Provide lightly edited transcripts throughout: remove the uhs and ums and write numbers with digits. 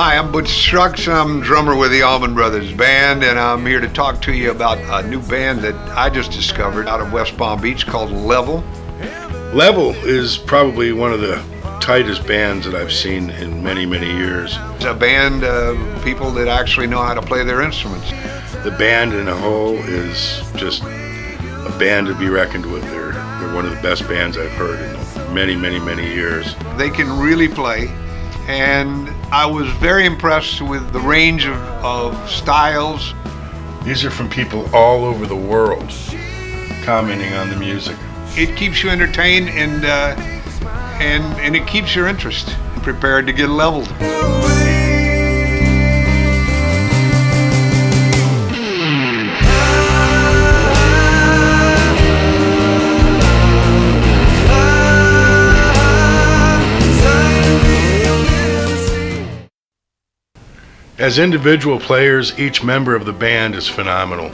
Hi, I'm Butch Strux. I'm drummer with the Allman Brothers Band, and I'm here to talk to you about a new band that I just discovered out of West Palm Beach called LeVeL. LeVeL is probably one of the tightest bands that I've seen in many, many years. It's a band of people that actually know how to play their instruments. The band in a whole is just a band to be reckoned with. They're one of the best bands I've heard in many, many, many years. They can really play, and I was very impressed with the range of styles. These are from people all over the world commenting on the music. It keeps you entertained and it keeps your interest prepared to get leveled. As individual players, each member of the band is phenomenal.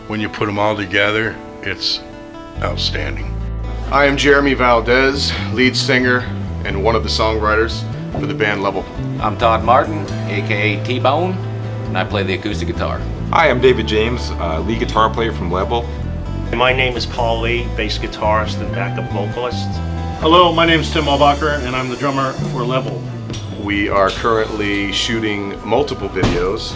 When you put them all together, it's outstanding. I am Jeremy Valdez, lead singer and one of the songwriters for the band LeVeL. I'm Todd Martin, aka T-Bone, and I play the acoustic guitar. Hi, I'm David James, lead guitar player from LeVeL. My name is Paul Lee, bass guitarist and backup vocalist. Hello, my name is Tim Albacher, and I'm the drummer for LeVeL. We are currently shooting multiple videos.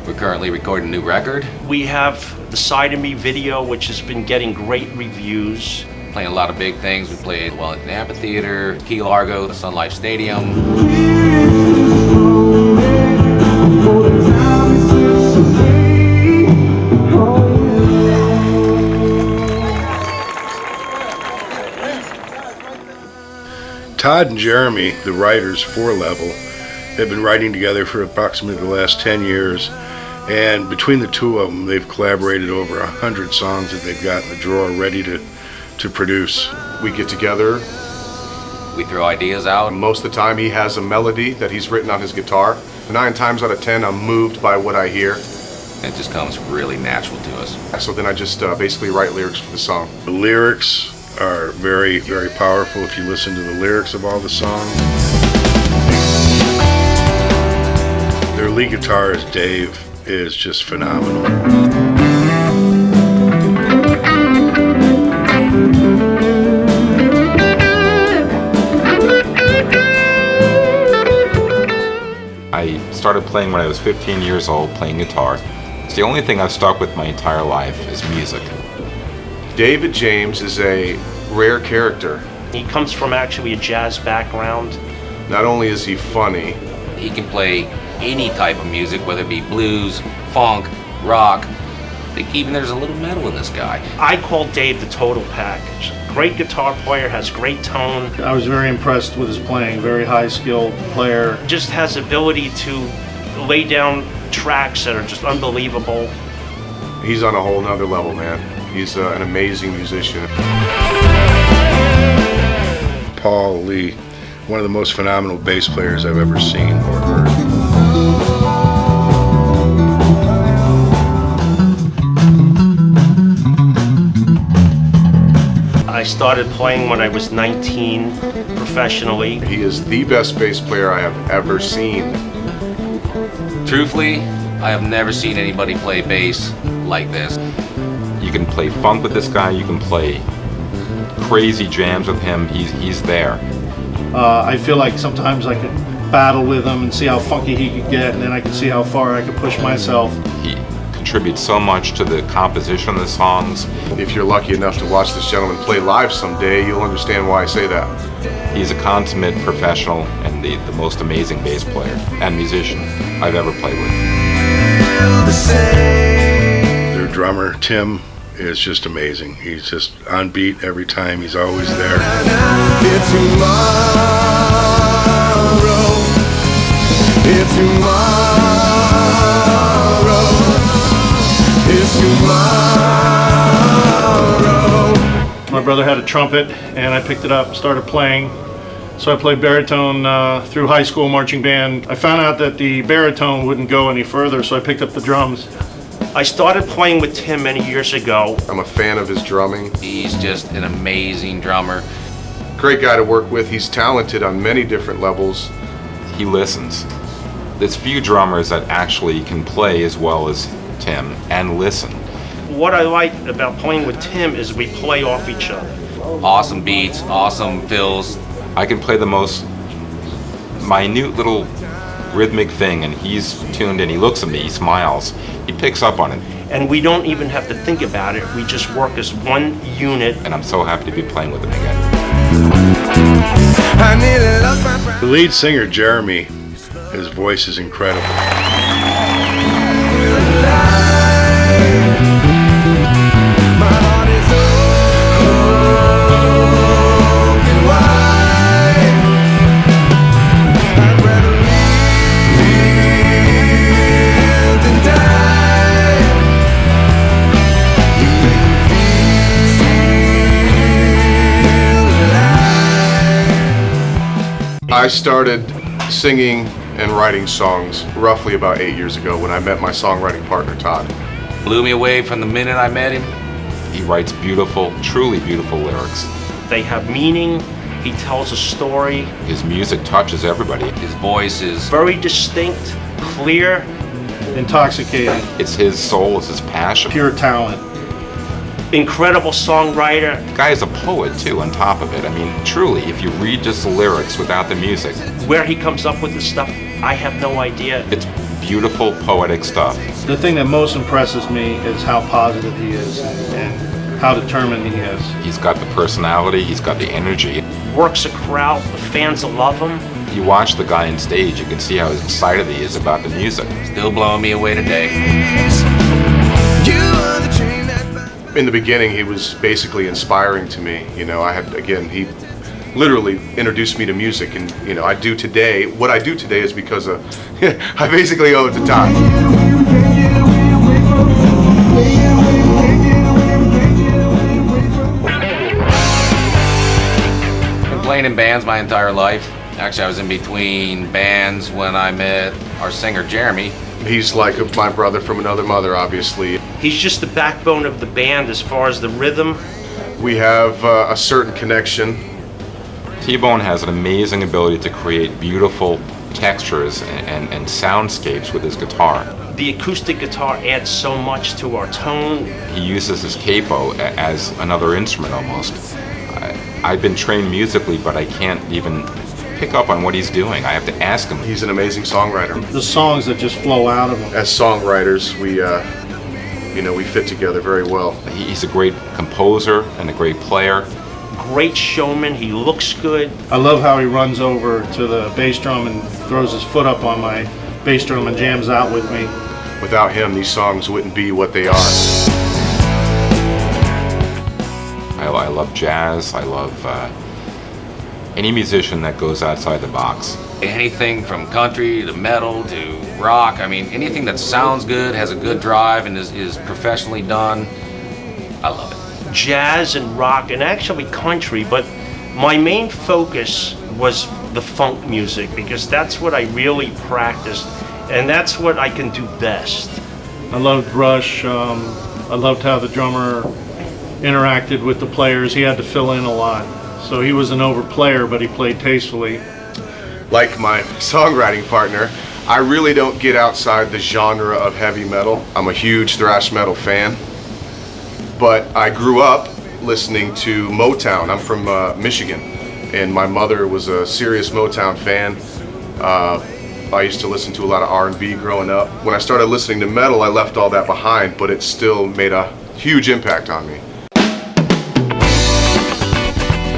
We're currently recording a new record. We have the Side of Me video, which has been getting great reviews. Playing a lot of big things. We played Wellington Amphitheater, Key Largo, Sun Life Stadium. Todd and Jeremy, the writers for LeVeL, have been writing together for approximately the last 10 years, and between the two of them, they've collaborated over 100 songs that they've got in the drawer ready to produce. We get together. We throw ideas out. Most of the time he has a melody that he's written on his guitar. 9 times out of 10 I'm moved by what I hear. It just comes really natural to us. So then I just basically write lyrics for the song. The lyrics are very, very powerful if you listen to the lyrics of all the songs. Their lead guitarist, Dave, is just phenomenal. I started playing when I was 15 years old, playing guitar. It's the only thing I've stuck with my entire life is music. David James is a rare character. He comes from actually a jazz background. Not only is he funny, He can play any type of music, whether it be blues, funk, rock. I think even there's a little metal in this guy. I call Dave the total package. Great guitar player, has great tone. I was very impressed with his playing, very high-skilled player. Just has ability to lay down tracks that are just unbelievable. he's on a whole nother level, man. He's an amazing musician. Paul Lee, one of the most phenomenal bass players I've ever seen or heard. I started playing when I was 19 professionally. He is the best bass player I have ever seen. Truthfully, I have never seen anybody play bass like this. You can play funk with this guy, you can play crazy jams with him, he's there. I feel like sometimes I could battle with him and see how funky he could get, and then I could see how far I could push myself. He contributes so much to the composition of the songs. If you're lucky enough to watch this gentleman play live someday, you'll understand why I say that. He's a consummate professional and the most amazing bass player and musician I've ever played with. Their drummer, Tim, is just amazing. He's just on beat every time. He's always there. It's My brother had a trumpet, and I picked it up and started playing. So I played baritone through high school marching band. I found out that the baritone wouldn't go any further, so I picked up the drums. I started playing with Tim many years ago. I'm a fan of his drumming. He's just an amazing drummer. Great guy to work with. He's talented on many different levels. He listens. There's few drummers that actually can play as well as Tim and listen. What I like about playing with Tim is we play off each other. Awesome beats, awesome fills. I can play the most minute little rhythmic thing, and he's tuned in. He looks at me, he smiles, he picks up on it. And we don't even have to think about it. We just work as one unit. And I'm so happy to be playing with him again. The lead singer, Jeremy, his voice is incredible. I started singing and writing songs roughly about 8 years ago when I met my songwriting partner, Todd. Blew me away from the minute I met him. He writes beautiful, truly beautiful lyrics. They have meaning. He tells a story. His music touches everybody. His voice is Very distinct, clear. Intoxicating, It's his soul, it's his passion. pure talent. Incredible songwriter. The guy is a poet too, on top of it. I mean, truly, if you read just the lyrics without the music, Where he comes up with the stuff, I have no idea. it's beautiful, poetic stuff. The thing that most impresses me is how positive he is and how determined he is. He's got the personality, he's got the energy. Works a crowd. The fans love him. You watch the guy on stage, you can see how excited he is about the music. still blowing me away today. In the beginning, he was basically inspiring to me. You know, he literally introduced me to music, and you know, what I do today is because of, I basically owe it to Todd. Been playing in bands my entire life. Actually, I was in between bands when I met our singer, Jeremy. He's like my brother from another mother, obviously. He's just the backbone of the band as far as the rhythm. We have a certain connection. T-Bone has an amazing ability to create beautiful textures and soundscapes with his guitar. The acoustic guitar adds so much to our tone. He uses his capo as another instrument almost. I've been trained musically, but I can't even pick up on what he's doing. I have to ask him. He's an amazing songwriter. The songs that just flow out of him. As songwriters, we fit together very well. He's a great composer and a great player. Great showman. He looks good. I love how he runs over to the bass drum and throws his foot up on my bass drum and jams out with me. Without him, these songs wouldn't be what they are. I love jazz. I love any musician that goes outside the box. Anything from country to metal to rock. I mean, anything that sounds good, has a good drive, and is professionally done. I love it. Jazz and rock and actually country, but my main focus was the funk music because that's what I really practiced and that's what I can do best. I loved Rush. I loved how the drummer interacted with the players. He had to fill in a lot. So he was an overplayer, but he played tastefully. Like my songwriting partner, I really don't get outside the genre of heavy metal. I'm a huge thrash metal fan, but I grew up listening to Motown. I'm from Michigan, and my mother was a serious Motown fan. I used to listen to a lot of R&B growing up. When I started listening to metal, I left all that behind, but it still made a huge impact on me.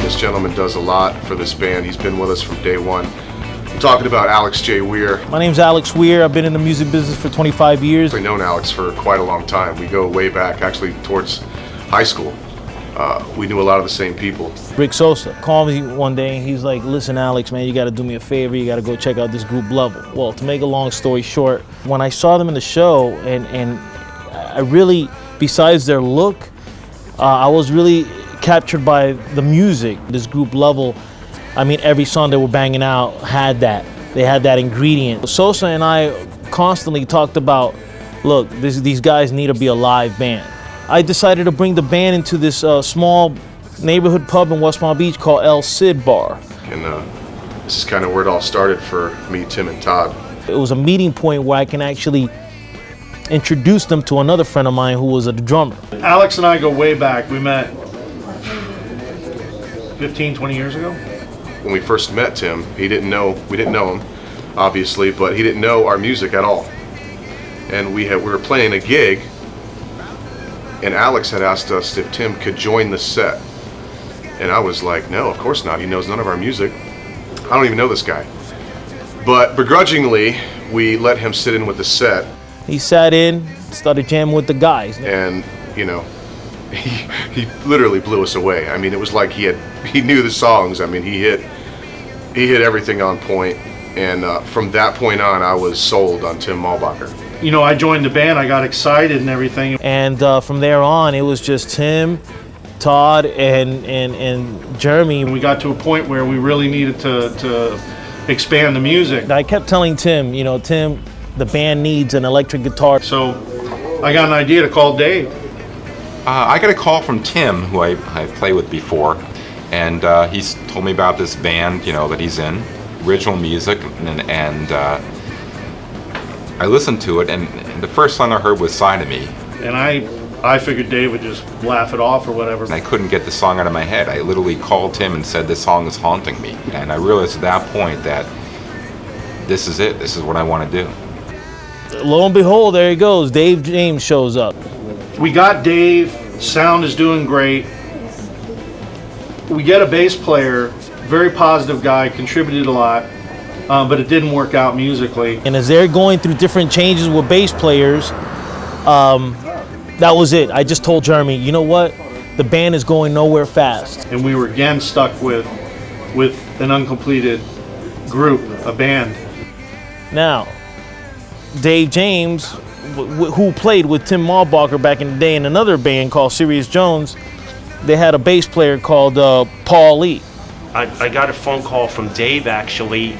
This gentleman does a lot for this band. He's been with us from day one. I'm talking about Alex J. Weir. My name's Alex Weir. I've been in the music business for 25 years. I've known Alex for quite a long time. We go way back, actually, towards high school. We knew a lot of the same people. Rick Sosa called me one day and he's like, listen, Alex, man, you got to do me a favor. You got to go check out this group LeVeL. Well, to make a long story short, when I saw them in the show and I really, besides their look, I was really captured by the music. This group LeVeL, I mean, every song they were banging out had that. They had that ingredient. Sosa and I constantly talked about, look, these guys need to be a live band. I decided to bring the band into this small neighborhood pub in West Palm Beach called El Cid Bar. And this is kind of where it all started for me, Tim, and Todd. It was a meeting point where I can actually introduce them to another friend of mine who was a drummer. Alex and I go way back. We met 15, 20 years ago. When we first met Tim, we didn't know him, obviously, but he didn't know our music at all. And we were playing a gig, and Alex had asked us if Tim could join the set. And I was like, no, of course not. He knows none of our music. I don't even know this guy. But begrudgingly, we let him sit in with the set. He sat in, started jamming with the guys. And, you know, he literally blew us away. I mean, it was like he knew the songs. I mean, he hit everything on point. And from that point on, I was sold on Tim Malbacher. You know, I joined the band, I got excited and everything. And from there on, it was just Tim, Todd, and Jeremy. And we got to a point where we really needed to expand the music. I kept telling Tim, you know, Tim, the band needs an electric guitar. So I got an idea to call Dave. I got a call from Tim, who I played with before, and he's told me about this band, you know, that he's in, original music, and I listened to it, and the first song I heard was Side of Me. And I figured Dave would just laugh it off or whatever. And I couldn't get the song out of my head. I literally called Tim and said, this song is haunting me. And I realized at that point that this is it. This is what I want to do. Lo and behold, there he goes. Dave James shows up. We got Dave, sound is doing great. We get a bass player, very positive guy, contributed a lot, but it didn't work out musically. And as they're going through different changes with bass players, that was it. I just told Jeremy, you know what? The band is going nowhere fast. And we were again stuck with an uncompleted group, a band. Now, Dave James, who played with Tim Malbacher back in the day in another band called Serious Jones, they had a bass player called Paul Lee. I got a phone call from Dave actually,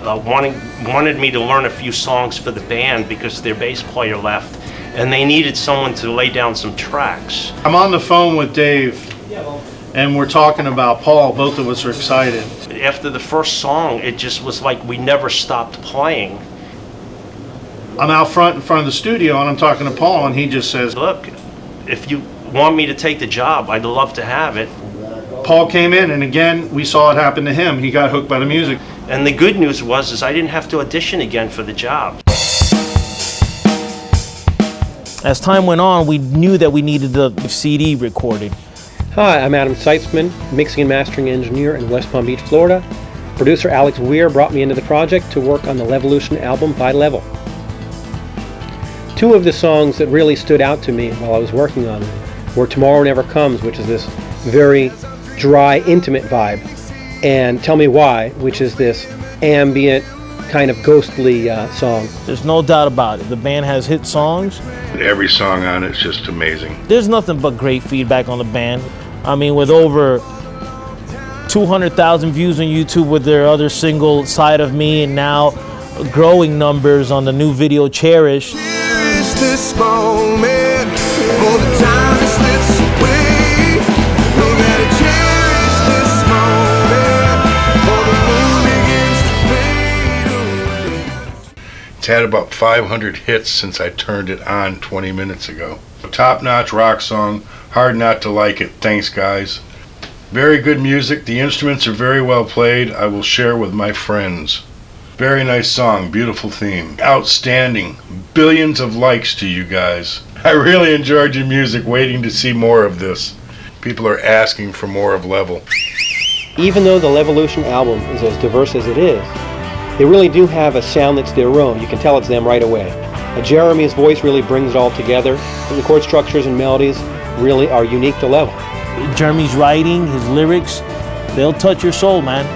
wanted me to learn a few songs for the band because their bass player left, and they needed someone to lay down some tracks. I'm on the phone with Dave, and we're talking about Paul. Both of us are excited. After the first song, it just was like we never stopped playing. I'm out front in front of the studio, and I'm talking to Paul, and he just says, look, if you want me to take the job, I'd love to have it. Paul came in, and again, we saw it happen to him. He got hooked by the music. And the good news was I didn't have to audition again for the job. As time went on, we knew that we needed the CD recorded. Hi, I'm Adam Seitzman, mixing and mastering engineer in West Palm Beach, Florida. Producer Alex Weir brought me into the project to work on the LeVelution album by LeVeL. Two of the songs that really stood out to me while I was working on them were Tomorrow Never Comes, which is this very dry, intimate vibe, and Tell Me Why, which is this ambient, kind of ghostly song. There's no doubt about it. The band has hit songs. Every song on it's just amazing. There's nothing but great feedback on the band. I mean, with over 200,000 views on YouTube with their other single, Side of Me, and now growing numbers on the new video, Cherish. Cherish this moment for the time that slips away. No matter cherish this moment for the moon begins to fade away. It's had about 500 hits since I turned it on 20 minutes ago. Top-notch rock song, hard not to like it. Thanks, guys. Very good music. The instruments are very well played. I will share with my friends. Very nice song, beautiful theme. Outstanding. Billions of likes to you guys. I really enjoyed your music, waiting to see more of this. People are asking for more of LeVeL. Even though the LeVelution album is as diverse as it is, they really do have a sound that's their own. You can tell it's them right away. Jeremy's voice really brings it all together, and the chord structures and melodies really are unique to LeVeL. Jeremy's writing, his lyrics, they'll touch your soul, man.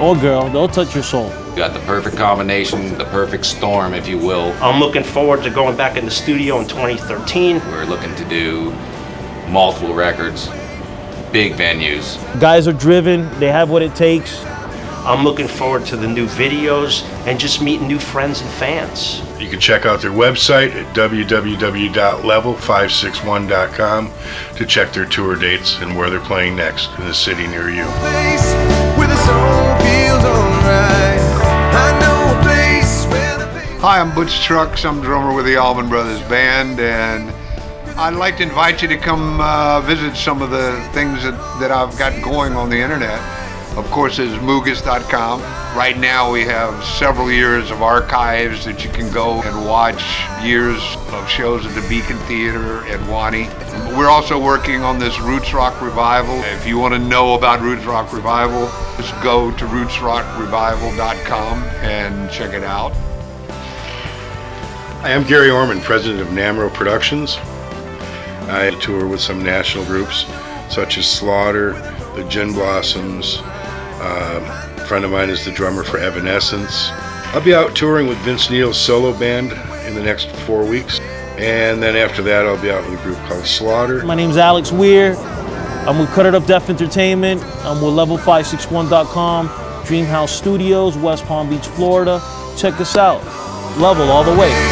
Or girl, they'll touch your soul. You got the perfect combination, the perfect storm, if you will. I'm looking forward to going back in the studio in 2013. We're looking to do multiple records, big venues. Guys are driven, they have what it takes. I'm looking forward to the new videos and just meeting new friends and fans. You can check out their website at www.level561.com to check their tour dates and where they're playing next in the city near you. Place where the soul feels alright. I know a place where Hi, I'm Butch Trucks. I'm drummer with the Allman Brothers Band, and I'd like to invite you to come visit some of the things that I've got going on the internet. Of course, there's Mugus.com. Right now we have several years of archives that you can go and watch, years of shows at the Beacon Theater and Wani. We're also working on this Roots Rock Revival. If you want to know about Roots Rock Revival, just go to rootsrockrevival.com and check it out. Hi, I'm Gary Orman, president of Namro Productions. I tour with some national groups such as Slaughter, the Gin Blossoms. A friend of mine is the drummer for Evanescence. I'll be out touring with Vince Neil's solo band in the next 4 weeks. And then after that, I'll be out with a group called Slaughter. My name's Alex Weir. I'm with Cut It Up Deaf Entertainment. I'm with level561.com, Dreamhouse Studios, West Palm Beach, Florida. Check us out. LeVeL all the way.